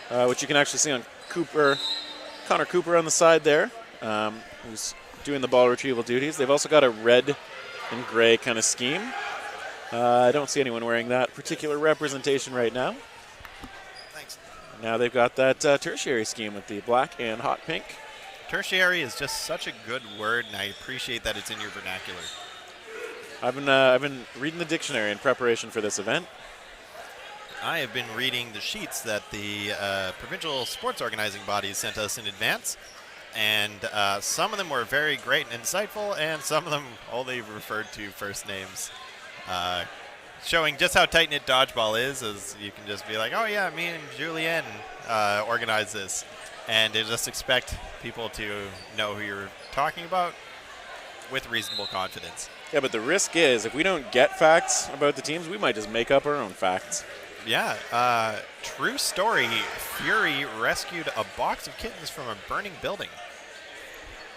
which you can actually see on Connor Cooper on the side there, who's doing the ball retrieval duties. They've also got a red and gray kind of scheme. I don't see anyone wearing that particular representation right now. Thanks. Now they've got that tertiary scheme with the black and hot pink. Tertiary is just such a good word, and I appreciate that it's in your vernacular. I've been reading the dictionary in preparation for this event. I have been reading the sheets that the provincial sports organizing bodies sent us in advance, and some of them were very great and insightful, and some of them only referred to first names, showing just how tight-knit dodgeball is, as you can just be like, oh yeah, me and Julienne organized this, and they just expect people to know who you're talking about with reasonable confidence. Yeah, but the risk is if we don't get facts about the teams, we might just make up our own facts. Yeah, true story. Fury rescued a box of kittens from a burning building.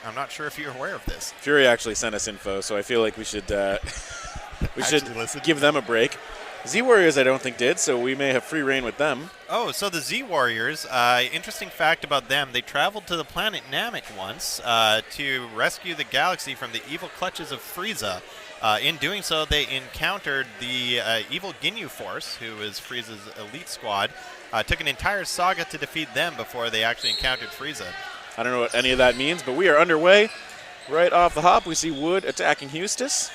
I'm not sure if you're aware of this. Fury actually sent us info, so I feel like we should give them a break. Z Warriors I don't think did, so we may have free reign with them. Oh, so the Z Warriors, interesting fact about them, they traveled to the planet Namek once to rescue the galaxy from the evil clutches of Frieza. In doing so, they encountered the evil Ginyu Force, who is Frieza's elite squad. Took an entire saga to defeat them before they actually encountered Frieza. I don't know what any of that means, but we are underway. Right off the hop, we see Wood attacking Hustis.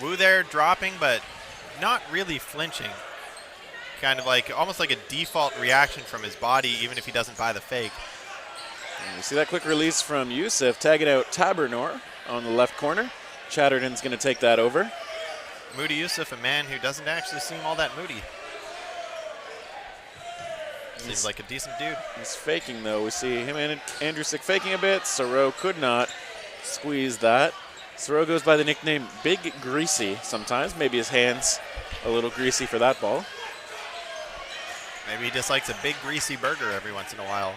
Wu there dropping, but not really flinching. Kind of like, almost like a default reaction from his body, even if he doesn't buy the fake. And you see that quick release from Yusuf, tagging out Tabernor on the left corner. Chatterton's going to take that over. Moody Yusuf, a man who doesn't actually seem all that moody. Seems like a decent dude. He's faking, though. We see him and Andrew Sick faking a bit. Soro could not squeeze that. Soro goes by the nickname Big Greasy sometimes. Maybe his hand's a little greasy for that ball. Maybe he just likes a big greasy burger every once in a while.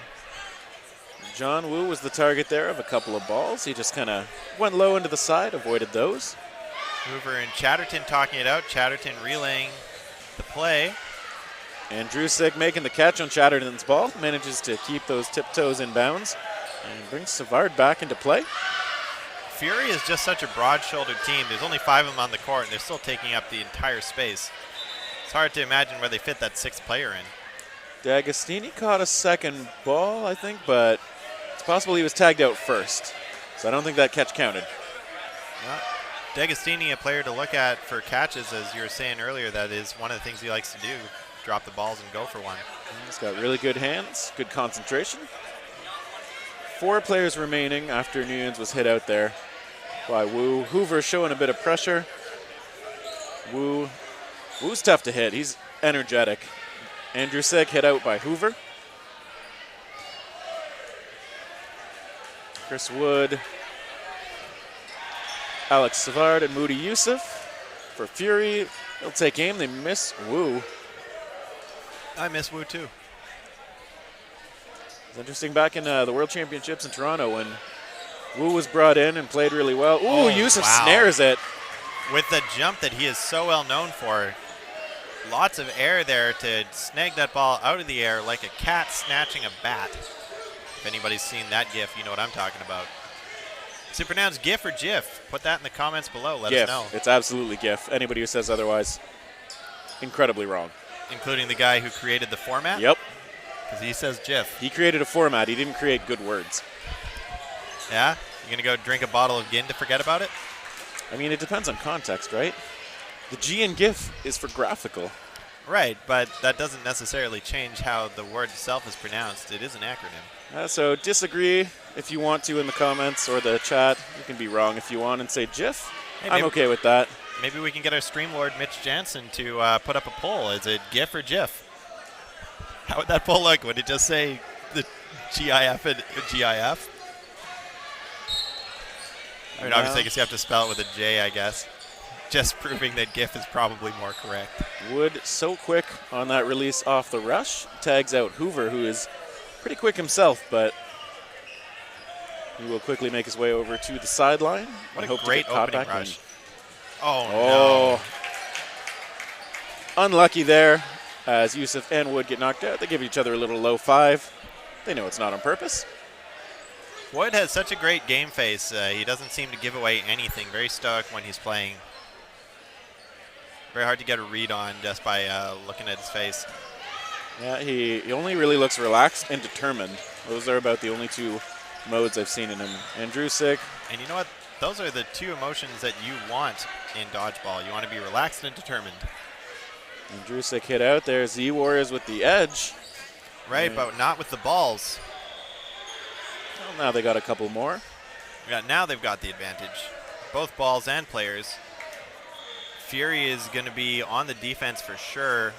John Woo was the target there of a couple of balls. He just kind of went low into the side, avoided those. Hoover and Chatterton talking it out. Chatterton relaying the play. And Drusik making the catch on Chatterton's ball. Manages to keep those tiptoes in bounds and brings Savard back into play. Fury is just such a broad-shouldered team. There's only 5 of them on the court, and they're still taking up the entire space. It's hard to imagine where they fit that 6th player in. D'Agostini caught a second ball, I think, but it's possible he was tagged out first. So I don't think that catch counted. Well, D'Agostini, a player to look at for catches, as you were saying earlier, that is one of the things he likes to do, drop the balls and go for one. He's got really good hands, good concentration. 4 players remaining after Newens was hit out there by Wu. Hoover showing a bit of pressure. Wu's tough to hit. He's energetic. Andrew Sick hit out by Hoover. Chris Wood, Alex Savard, and Moody Yusuf. For Fury, they'll take aim. They miss Wu. I miss Wu too. It's interesting back in the World Championships in Toronto when Wu was brought in and played really well. Ooh, Yusuf snares it. With the jump that he is so well known for. Lots of air there to snag that ball out of the air like a cat snatching a bat. If anybody's seen that GIF, you know what I'm talking about. Is it pronounced GIF or GIF? Put that in the comments below. Let us know. It's absolutely GIF. Anybody who says otherwise, incredibly wrong. Including the guy who created the format? Yep. Because he says GIF. He created a format. He didn't create good words. Yeah? You going to go drink a bottle of gin to forget about it? I mean, it depends on context, right? The G in GIF is for graphical. Right, but that doesn't necessarily change how the word itself is pronounced. It is an acronym. So disagree if you want to in the comments or the chat. You can be wrong if you want and say GIF. Hey, I'm okay with that. Maybe we can get our stream lord, Mitch Jansen, to put up a poll. Is it GIF or GIF? How would that poll look? Would it just say the GIF and GIF? I mean, obviously, I guess you have to spell it with a J, I guess. Just proving that GIF is probably more correct. Wood so quick on that release off the rush. Tags out Hoover, who is pretty quick himself, but he will quickly make his way over to the sideline. What a great opening rush. Oh, no. Unlucky there. as Yusuf and Wood get knocked out. They give each other a little low five. They know it's not on purpose. Wood has such a great game face. He doesn't seem to give away anything. Very stoic when he's playing. Very hard to get a read on just by looking at his face. Yeah, he only really looks relaxed and determined. Those are about the only two modes I've seen in him. And Drusik. And you know what? Those are the two emotions that you want in dodgeball. You want to be relaxed and determined. And Drusik hit out there. Z Warriors with the edge. Right, but not with the balls. Well, now they got a couple more. Yeah, now they've got the advantage. Both balls and players. Fury is going to be on the defense for sure.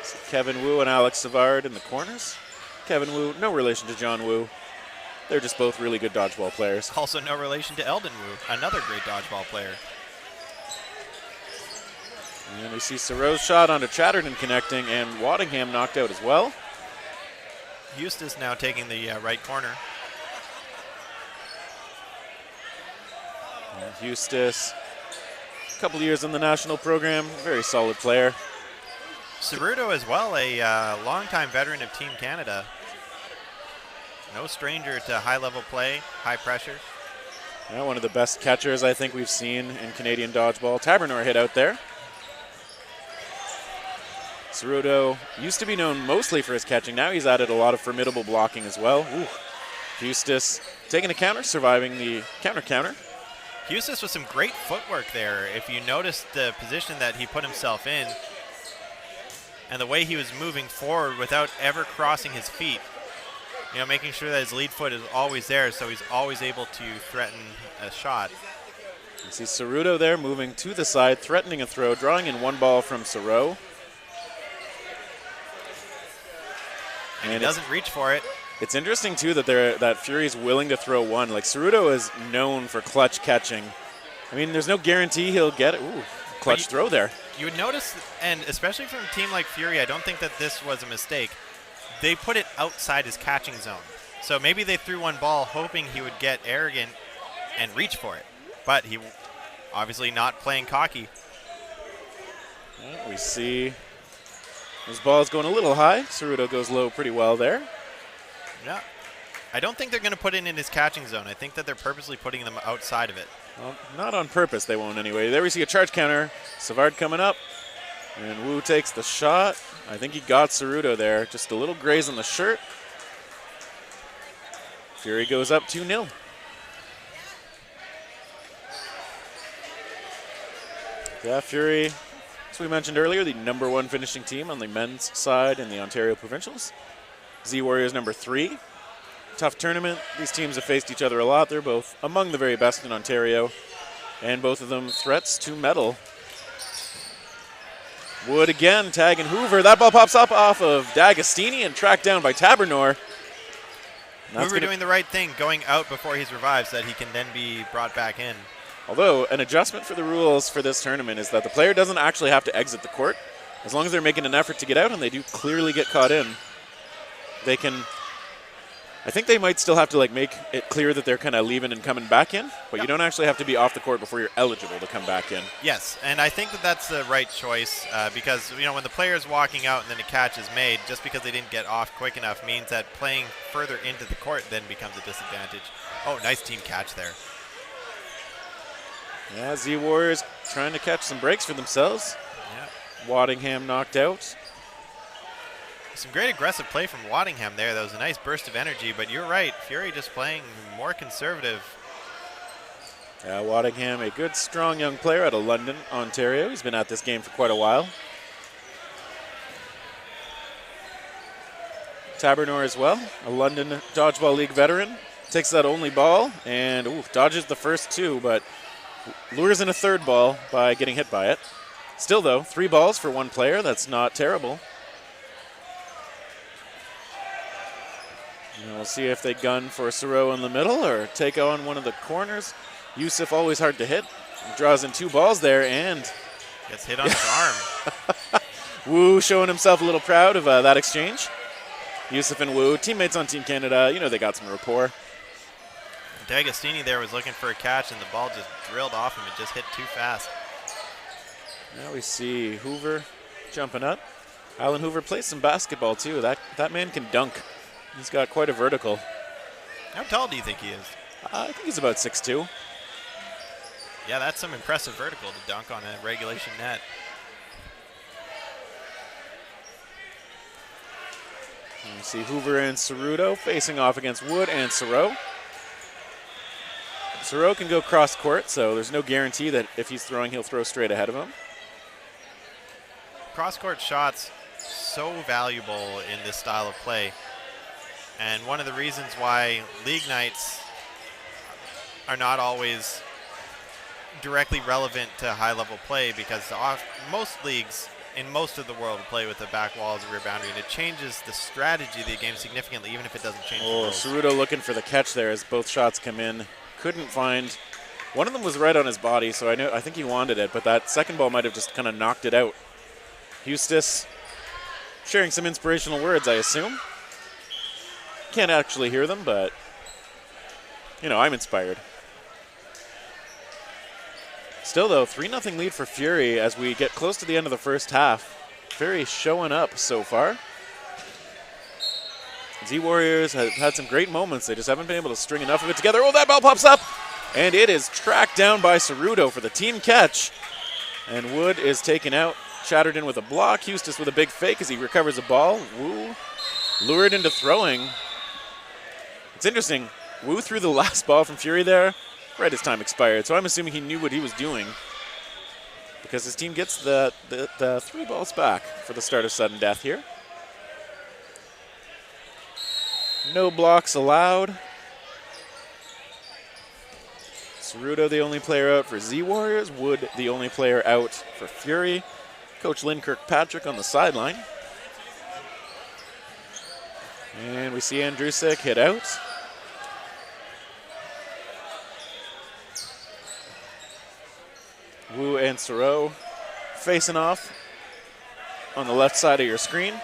So Kevin Wu and Alex Savard in the corners. Kevin Wu, no relation to John Wu. They're just both really good dodgeball players. Also no relation to Eldon Wu, another great dodgeball player. And we see Soros shot onto Chatterton connecting, and Waddingham knocked out as well. Eustace now taking the right corner. And Eustace, a couple years in the national program, very solid player. Ceruto as well, a longtime veteran of Team Canada. No stranger to high-level play, high pressure. Yeah, one of the best catchers I think we've seen in Canadian dodgeball. Tabernor hit out there. Ceruto used to be known mostly for his catching. Now he's added a lot of formidable blocking as well. Ooh. Eustace taking a counter, surviving the counter. Eustace with some great footwork there. If you notice the position that he put himself in and the way he was moving forward without ever crossing his feet, you know, making sure that his lead foot is always there so he's always able to threaten a shot. You see Ceruto there moving to the side, threatening a throw, drawing in one ball from Soro. And he doesn't reach for it. It's interesting, too, that Fury's willing to throw one. Like, Ceruto is known for clutch catching. I mean, there's no guarantee he'll get it. Ooh, clutch throw there. You would notice, and especially from a team like Fury, I don't think that this was a mistake. They put it outside his catching zone. So maybe they threw one ball hoping he would get arrogant and reach for it. But he obviously not playing cocky. Yeah, we see those balls going a little high. Ceruto goes low pretty well there. Yeah. I don't think they're going to put it in his catching zone. I think that they're purposely putting them outside of it. Well, not on purpose, they won't anyway. There we see a charge counter. Savard coming up. And Wu takes the shot. I think he got Ceruto there. Just a little graze on the shirt. Fury goes up 2-0. Yeah, Fury, as we mentioned earlier, the #1 finishing team on the men's side in the Ontario Provincials. Z Warriors #3. Tough tournament. These teams have faced each other a lot. They're both among the very best in Ontario, and both of them threats to medal. Wood again, tagging Hoover. That ball pops up off of D'Agostini and tracked down by Tabernor. Hoover doing the right thing, going out before he's revived so that he can then be brought back in. Although, an adjustment for the rules for this tournament is that the player doesn't actually have to exit the court. As long as they're making an effort to get out and they do clearly get caught in, they can. I think they might still have to make it clear that they're kind of leaving and coming back in, but you don't actually have to be off the court before you're eligible to come back in. Yes, and I think that that's the right choice because, you know, when the player's walking out and then a catch is made, just because they didn't get off quick enough means that playing further into the court then becomes a disadvantage. Oh, nice team catch there. Yeah, Z Warriors trying to catch some breaks for themselves. Yeah. Waddingham knocked out. Some great aggressive play from Waddingham there. That was a nice burst of energy, but you're right. Fury just playing more conservative. Yeah, Waddingham, a good, strong young player out of London, Ontario. He's been at this game for quite a while. Tabernor as well, a London Dodgeball League veteran. Takes that only ball and dodges the first two, but lures in a third ball by getting hit by it. Still, though, 3 balls for one player. That's not terrible. And we'll see if they gun for Soro in the middle or take on one of the corners. Yusuf always hard to hit. He draws in 2 balls there and gets hit on his arm. Wu showing himself a little proud of that exchange. Yusuf and Wu, teammates on Team Canada. You know they got some rapport. D'Agostini there was looking for a catch and the ball just drilled off him. It just hit too fast. Now we see Hoover jumping up. Alan Hoover plays some basketball too. That man can dunk. He's got quite a vertical. How tall do you think he is? I think he's about 6'2". Yeah, that's some impressive vertical to dunk on a regulation net. And you see Hoover and Ceruto facing off against Wood and Soro. Soro can go cross court, so there's no guarantee that if he's throwing, he'll throw straight ahead of him. Cross-court shots, so valuable in this style of play. And one of the reasons why league nights are not always directly relevant to high-level play, because most leagues in most of the world play with the back wall as a rear boundary, and it changes the strategy of the game significantly, even if it doesn't change the rules. Ceruto looking for the catch there as both shots come in. Couldn't find. One of them was right on his body, so I think he wanted it, but that second ball might have just kind of knocked it out. Eustace sharing some inspirational words, I assume. Can't actually hear them, but, you know, I'm inspired. Still, though, 3-0 lead for Fury as we get close to the end of the first half. Fury showing up so far. Z-Warriors have had some great moments. They just haven't been able to string enough of it together. Oh, that ball pops up! And it is tracked down by Ceruto for the team catch. And Wood is taken out. Chatterton with a block. Eustace with a big fake as he recovers the ball. Wu lured into throwing. It's interesting. Wu threw the last ball from Fury there right as time expired. So I'm assuming he knew what he was doing, because his team gets the 3 balls back for the start of sudden death here. No blocks allowed. Ceruto the only player out for Z-Warriors. Wood the only player out for Fury. Coach Lynn Kirkpatrick on the sideline. And we see Andrusek hit out. Wu and Soro facing off on the left side of your screen.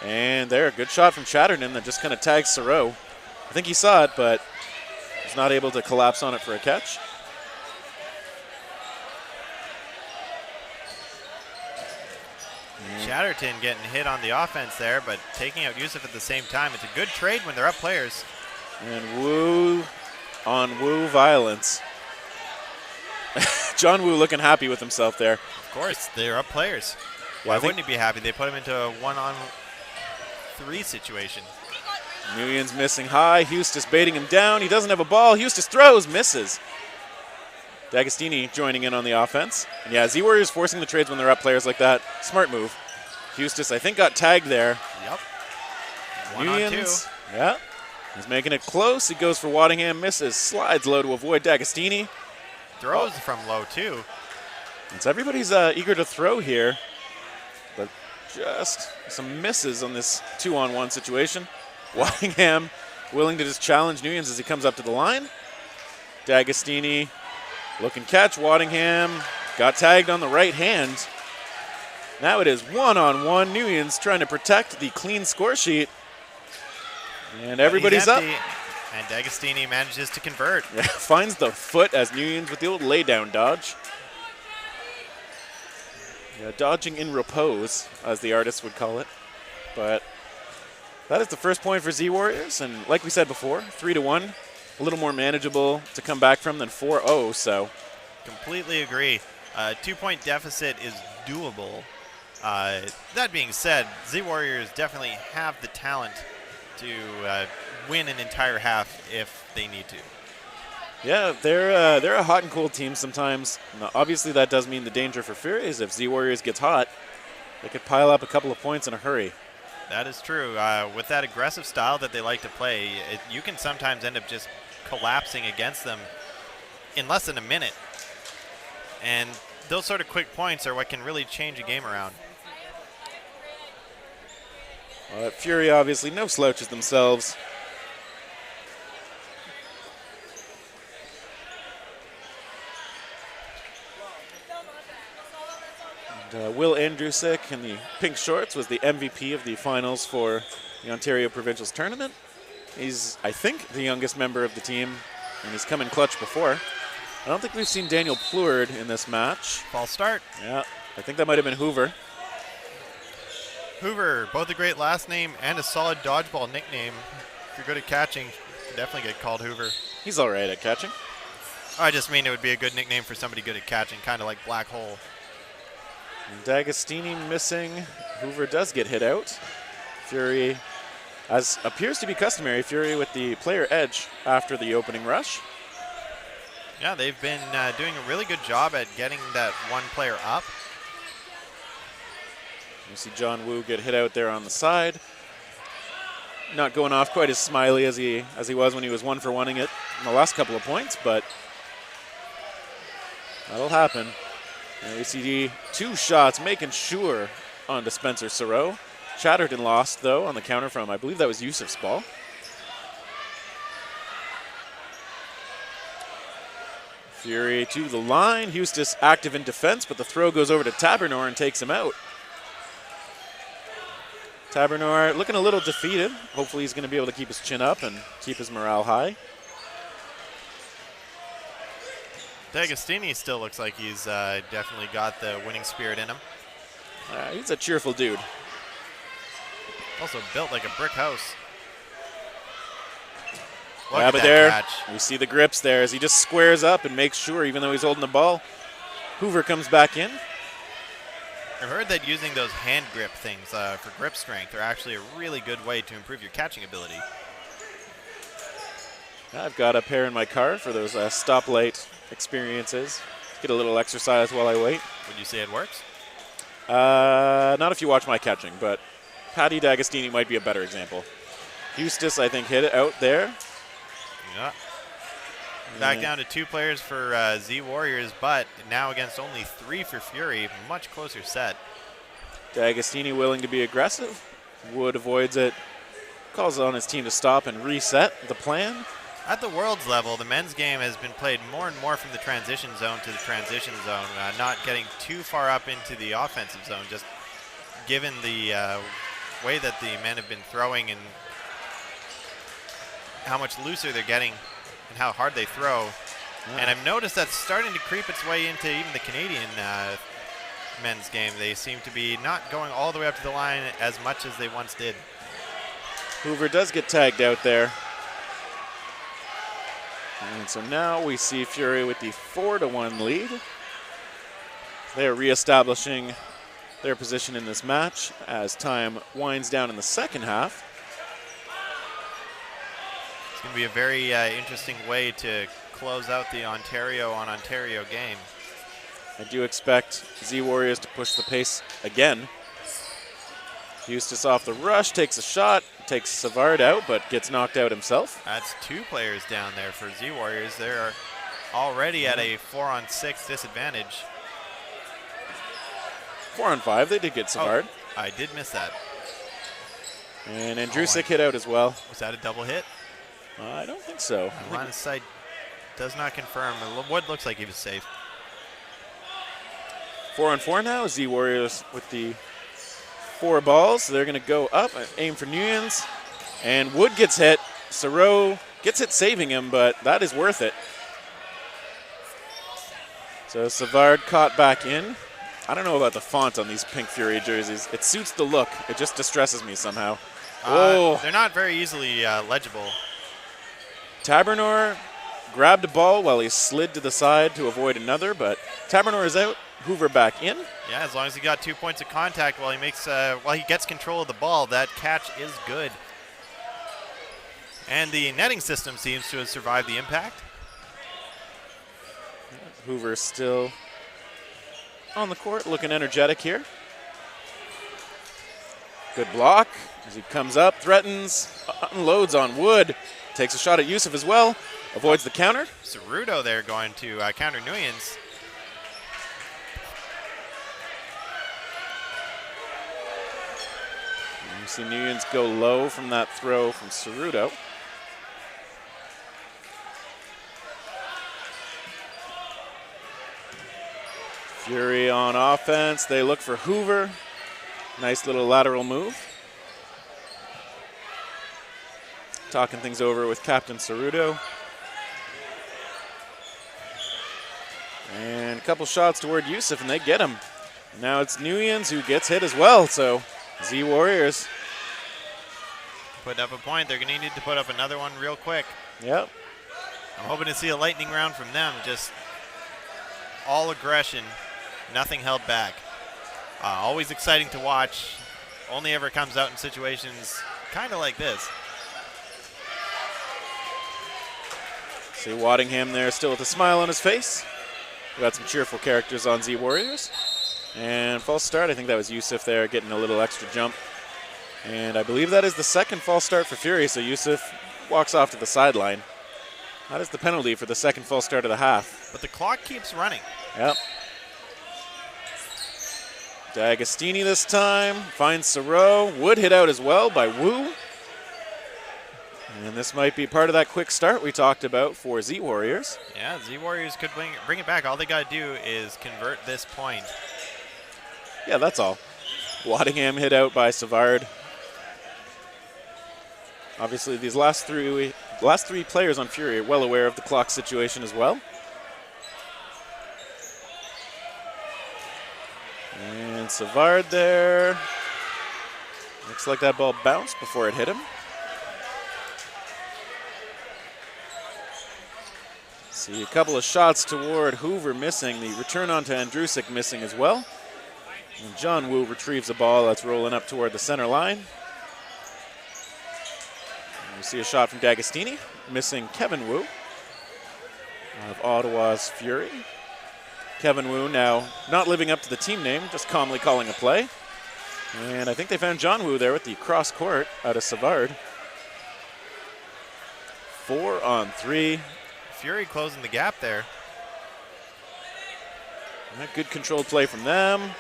And there, a good shot from Chatterton that just kind of tags Soro. I think he saw it, but was not able to collapse on it for a catch. Chatterton getting hit on the offense there, but taking out Yusuf at the same time. It's a good trade when they're up players. And Wu on Wu violence. John Wu looking happy with himself there. Of course, they're up players. Yeah, Why wouldn't he be happy? They put him into a 1-on-3 situation. Nguyen's missing high. Eustace baiting him down. He doesn't have a ball. Eustace throws, misses. D'Agostini joining in on the offense. And yeah, Z-Warriors forcing the trades when they're up players like that. Smart move. Eustace, I think, got tagged there. Yep. 1-on-2. Yeah. He's making it close. He goes for Waddingham, misses. Slides low to avoid D'Agostini. Throws from low, too. And so everybody's eager to throw here. But just some misses on this 2-on-1 situation. Waddingham willing to just challenge Nguyen as he comes up to the line. D'Agostini looking catch. Waddingham got tagged on the right hand. Now it is 1-on-1. Nguyen's trying to protect the clean score sheet. And everybody's up. And D'Agostini manages to convert. Yeah, finds the foot as Nguyen's with the old lay-down dodge. Yeah, dodging in repose, as the artists would call it. But that is the first point for Z-Warriors. And like we said before, 3-1. A little more manageable to come back from than 4-0, so. Completely agree. 2-point deficit is doable. That being said, Z-Warriors definitely have the talent to win an entire half if they need to. Yeah, they're a hot and cold team sometimes. Now, obviously, that does mean the danger for Fury is if Z-Warriors gets hot, they could pile up a couple of points in a hurry. That is true. With that aggressive style that they like to play, you can sometimes end up just collapsing against them in less than a minute. And those sort of quick points are what can really change a game around. Fury, obviously, no slouches themselves. And, Will Andrusek in the pink shorts was the MVP of the finals for the Ontario Provincials Tournament. He's, I think, the youngest member of the team, and he's come in clutch before. I don't think we've seen Daniel Pleward in this match. False start. Yeah, I think that might have been Hoover. Hoover, both a great last name and a solid dodgeball nickname. If you're good at catching, you can definitely get called Hoover. He's all right at catching. I just mean it would be a good nickname for somebody good at catching, kind of like Black Hole. D'Agostini missing. Hoover does get hit out. Fury, as appears to be customary, Fury with the player edge after the opening rush. Yeah, they've been doing a really good job at getting that one player up. You see John Woo get hit out there on the side. Not going off quite as smiley as he was when he was 1-for-1ing it in the last couple of points, but that'll happen. And we see 2 shots making sure onto Spencer Sereau. Chatterton lost, though, on the counter from, I believe that was Yusuf's ball. Fury to the line. Eustis active in defense, but the throw goes over to Tabernor and takes him out. Tabernor looking a little defeated. Hopefully he's going to be able to keep his chin up and keep his morale high. D'Agostini still looks like he's definitely got the winning spirit in him. He's a cheerful dude. Also built like a brick house. Look Yeah, at but that there, catch. we see the grips there as he just squares up and makes sure, even though he's holding the ball, Hoover comes back in. I've heard that using those hand grip things for grip strength are actually a really good way to improve your catching ability. I've got a pair in my car for those stoplight experiences. Get a little exercise while I wait. Would you say it works? Not if you watch my catching, but Patty D'Agostini might be a better example. Eustis, I think, hit it out there. Yeah. Back down to 2 players for Z Warriors, but now against only 3 for Fury. Much closer set. D'Agostini willing to be aggressive. Wood avoids it. Calls on his team to stop and reset the plan. At the Worlds level, the men's game has been played more and more from the transition zone to the transition zone, not getting too far up into the offensive zone, just given the way that the men have been throwing and how much looser they're getting and how hard they throw. Yeah. And I've noticed that's starting to creep its way into even the Canadian men's game. They seem to be not going all the way up to the line as much as they once did. Hoover does get tagged out there. And so now we see Fury with the 4-1 lead. They are reestablishing their position in this match as time winds down in the second half. It's going to be a very interesting way to close out the Ontario on Ontario game. I do expect Z Warriors to push the pace again. Eustis off the rush, takes a shot, takes Savard out, but gets knocked out himself. That's 2 players down there for Z Warriors. They're already at a 4-on-6 disadvantage. 4-on-5, they did get Savard. Oh, I did miss that. And Andrusik hit out as well. Was that a double hit? I don't think so. Line of sight does not confirm. Wood looks like he was safe. 4-on-4 now. Z Warriors with the 4 balls. So they're going to go up, aim for Nguyen's. And Wood gets hit. Sereau gets hit saving him, but that is worth it. So Savard caught back in. I don't know about the font on these Pink Fury jerseys. It suits the look. It just distresses me somehow. They're not very easily legible. Tabernor grabbed a ball while he slid to the side to avoid another, but Tabernor is out. Hoover back in. Yeah, as long as he got 2 points of contact while he gets control of the ball, that catch is good. And the netting system seems to have survived the impact. Hoover still on the court, looking energetic here. Good block as he comes up, threatens, unloads on Wood, takes a shot at Yusuf as well, avoids the counter. Cerudo there going to counter Nguyen's. You see Nguyen's go low from that throw from Cerudo. Fury on offense. They look for Hoover. Nice little lateral move. Talking things over with Captain Cerudo. And a couple shots toward Yusuf, and they get him. Now it's Nguyen's who gets hit as well, so Z Warriors. Put up a point. They're going to need to put up another one real quick. Yep. I'm hoping to see a lightning round from them. Just all aggression, nothing held back. Always exciting to watch. Only ever comes out in situations kind of like this. See Waddingham there still with a smile on his face. We got some cheerful characters on Z Warriors. And false start, I think that was Yusuf there getting a little extra jump. And I believe that is the second false start for Fury, so Yusuf walks off to the sideline. That is the penalty for the second false start of the half. But the clock keeps running. Yep. D'Agostini this time finds Sauro. Wood hit out as well by Wu. And this might be part of that quick start we talked about for Z Warriors. Yeah, Z Warriors could bring it back. All they got to do is convert this point. Yeah, that's all. Waddingham hit out by Savard. Obviously, these last three players on Fury are well aware of the clock situation as well. And Savard there. Looks like that ball bounced before it hit him. See a couple of shots toward Hoover missing. The return onto Andrusik missing as well. And John Wu retrieves the ball that's rolling up toward the center line. And we see a shot from D'Agostini, missing Kevin Wu of Ottawa's Fury. Kevin Wu now not living up to the team name, just calmly calling a play. And I think they found John Wu there with the cross court out of Savard. 4-on-3. Fury closing the gap there. Good controlled play from them.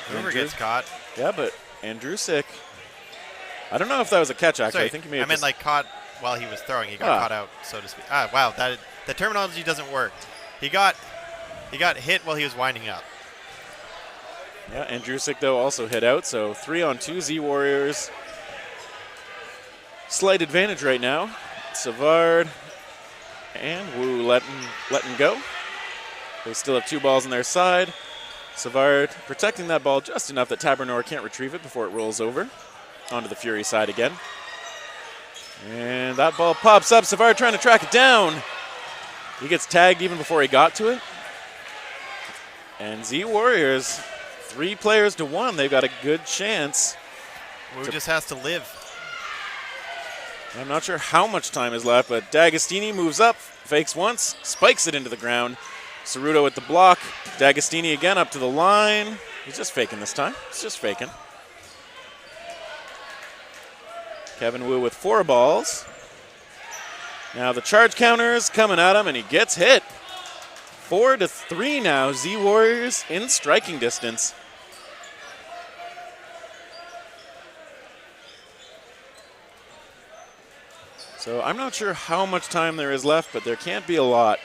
Hoover gets caught. Yeah, but Andrusik, I don't know if that was a catch, actually. Sorry, I think he may have meant like caught while he was throwing. He got caught out, so to speak. Wow, the terminology doesn't work. He got hit while he was winding up. Yeah, Andrusik, though, also hit out, so 3-on-2 Z Warriors. Slight advantage right now. Savard and Wu letting go. They still have two balls on their side. Savard protecting that ball just enough that Tabernor can't retrieve it before it rolls over onto the Fury side again. And that ball pops up. Savard trying to track it down. He gets tagged even before he got to it. And Z Warriors, 3 players to 1. They've got a good chance. Wu just has to live. I'm not sure how much time is left, but D'Agostini moves up, fakes once, spikes it into the ground. Ceruto with the block. D'Agostini again up to the line. He's just faking this time. He's just faking. Kevin Wu with 4 balls. Now the charge counter's coming at him, and he gets hit. 4-3 now. Z Warriors in striking distance. So I'm not sure how much time there is left, but there can't be a lot.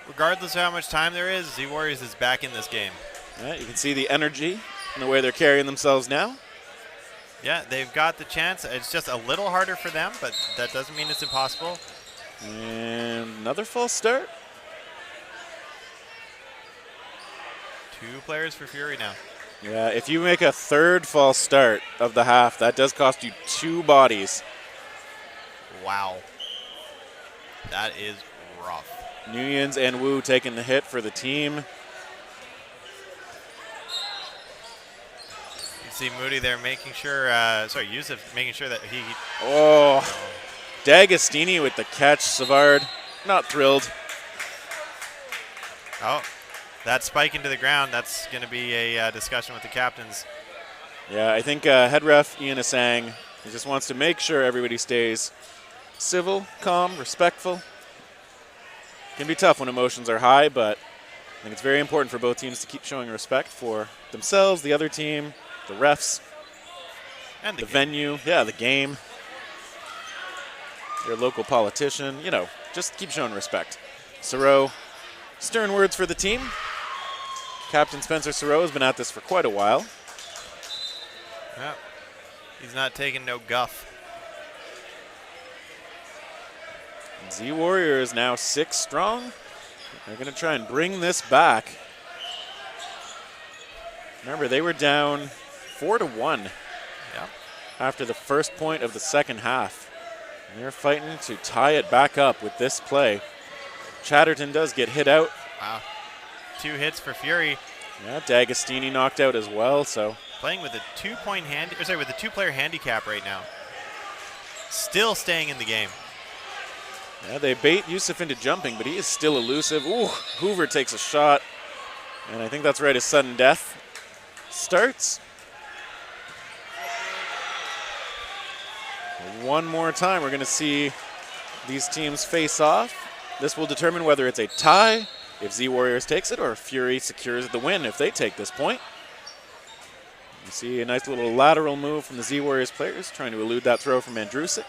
Regardless of how much time there is, Z Warriors is back in this game. Yeah, you can see the energy and the way they're carrying themselves now. Yeah, they've got the chance. It's just a little harder for them, but that doesn't mean it's impossible. And another false start. 2 players for Fury now. Yeah, if you make a third false start of the half, that does cost you 2 bodies. Wow. That is rough. Nguyen's and Wu taking the hit for the team. You see Moody there making sure, Yusuf making sure that he... Oh, D'Agostini with the catch. Savard not thrilled. Oh, that spike into the ground, that's going to be a discussion with the captains. Yeah, I think head ref Ian Asang, he just wants to make sure everybody stays civil, calm, respectful. Can be tough when emotions are high, but I think it's very important for both teams to keep showing respect for themselves, the other team, the refs, and the venue, the game, your local politician. You know, just keep showing respect. Sauro, stern words for the team. Captain Spencer Sauro has been at this for quite a while. Yep. He's not taking no guff. Z Warriors now 6 strong. They're going to try and bring this back. Remember, they were down 4-1 after the first point of the second half. And they're fighting to tie it back up with this play. Chatterton does get hit out. Wow. 2 hits for Fury. Yeah, D'Agostini knocked out as well, so. Playing with a 2-player handicap right now. Still staying in the game. Yeah, they bait Yusuf into jumping, but he is still elusive. Ooh, Hoover takes a shot, and I think that's right as sudden death starts. One more time, we're going to see these teams face off. This will determine whether it's a tie if Z Warriors takes it or if Fury secures the win if they take this point. You see a nice little lateral move from the Z Warriors players trying to elude that throw from Andrusic.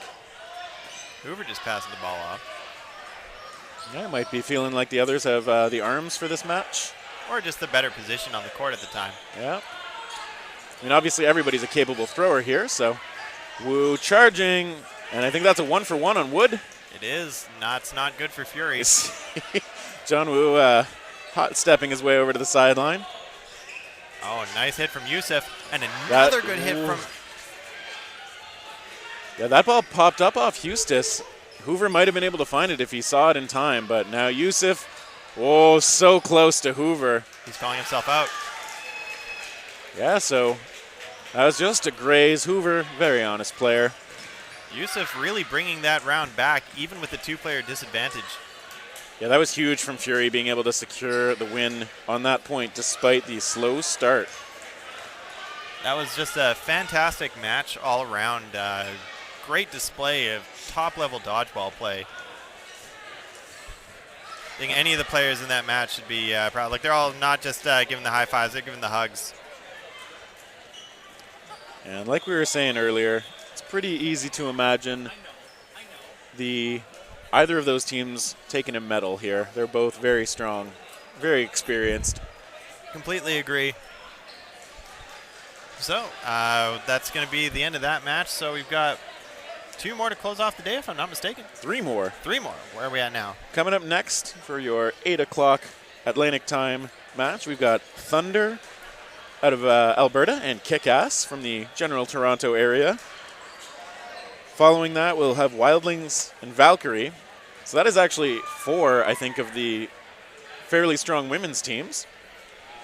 Hoover just passing the ball off. Yeah, might be feeling like the others have the arms for this match. Or just the better position on the court at the time. Yeah. I mean, obviously everybody's a capable thrower here, so Wu charging, and I think that's a 1-for-1 on Wood. It is. It's not good for Fury. John Wu hot stepping his way over to the sideline. Oh, nice hit from Yusuf, and another good hit from... Yeah, that ball popped up off Hustis. Hoover might have been able to find it if he saw it in time, but now Yusuf, oh, so close to Hoover. He's calling himself out. Yeah, so that was just a graze. Hoover, very honest player. Yusuf really bringing that round back, even with the 2-player disadvantage. Yeah, that was huge from Fury, being able to secure the win on that point despite the slow start. That was just a fantastic match all around. Great display of top-level dodgeball play. I think any of the players in that match should be proud. Like, they're all not just giving the high fives, they're giving the hugs. And like we were saying earlier, it's pretty easy to imagine either of those teams taking a medal here. They're both very strong, very experienced. Completely agree. So that's going to be the end of that match. So we've got 2 more to close off the day, if I'm not mistaken. 3 more. 3 more. Where are we at now? Coming up next for your 8 o'clock Atlantic time match, we've got Thunder out of Alberta and Kick-Ass from the general Toronto area. Following that, we'll have Wildlings and Valkyrie. So that is actually 4, I think, of the fairly strong women's teams.